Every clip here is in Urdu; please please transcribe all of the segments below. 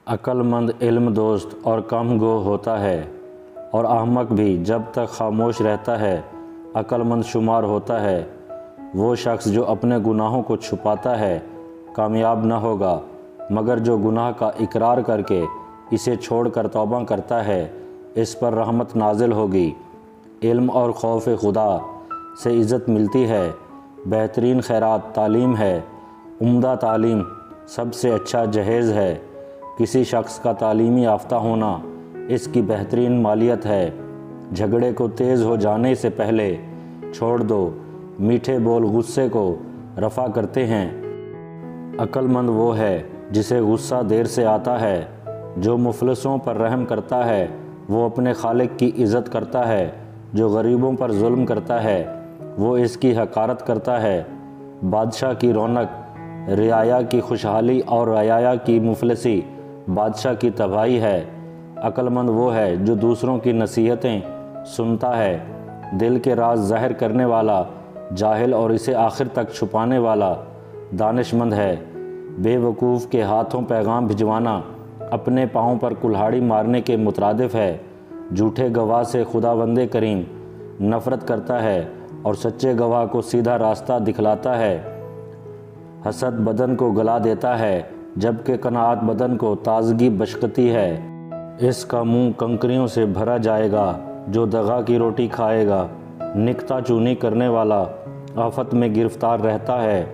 عقل مند علم دوست اور کم گو ہوتا ہے، اور احمق بھی جب تک خاموش رہتا ہے عقل مند شمار ہوتا ہے۔ وہ شخص جو اپنے گناہوں کو چھپاتا ہے کامیاب نہ ہوگا، مگر جو گناہ کا اقرار کر کے اسے چھوڑ کر توبہ کرتا ہے اس پر رحمت نازل ہوگی۔ علم اور خوف خدا سے عزت ملتی ہے۔ بہترین خیرات تعلیم ہے۔ عمدہ تعلیم سب سے اچھا جہیز ہے۔ کسی شخص کا تعلیمی یافتہ ہونا اس کی بہترین مالیت ہے۔ جھگڑے کو تیز ہو جانے سے پہلے چھوڑ دو، میٹھے بول غصے کو رفع کرتے ہیں۔ عقل مند وہ ہے جسے غصہ دیر سے آتا ہے۔ جو مفلسوں پر رحم کرتا ہے وہ اپنے خالق کی عزت کرتا ہے۔ جو غریبوں پر ظلم کرتا ہے وہ اس کی حقارت کرتا ہے۔ بادشاہ کی رونق رعایا کی خوشحالی اور رعایا کی مفلسی بادشاہ کی تباہی ہے۔ عقل مند وہ ہے جو دوسروں کی نصیحتیں سنتا ہے۔ دل کے راز ظاہر کرنے والا جاہل اور اسے آخر تک چھپانے والا دانش مند ہے۔ بے وقوف کے ہاتھوں پیغام بھجوانا اپنے پاؤں پر کلہاڑی مارنے کے مترادف ہے۔ جھوٹے گواہ سے خداوند کریم نفرت کرتا ہے اور سچے گواہ کو سیدھا راستہ دکھلاتا ہے۔ حسد بدن کو گلا دیتا ہے جبکہ قناعت بدن کو تازگی بخشتی ہے۔ اس کا منہ کنکریوں سے بھرا جائے گا جو دغا کی روٹی کھائے گا۔ نکتہ چونی کرنے والا آفت میں گرفتار رہتا ہے۔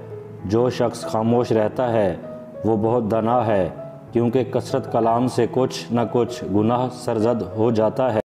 جو شخص خاموش رہتا ہے وہ بہت دانا ہے، کیونکہ کثرت کلام سے کچھ نہ کچھ گناہ سرزد ہو جاتا ہے۔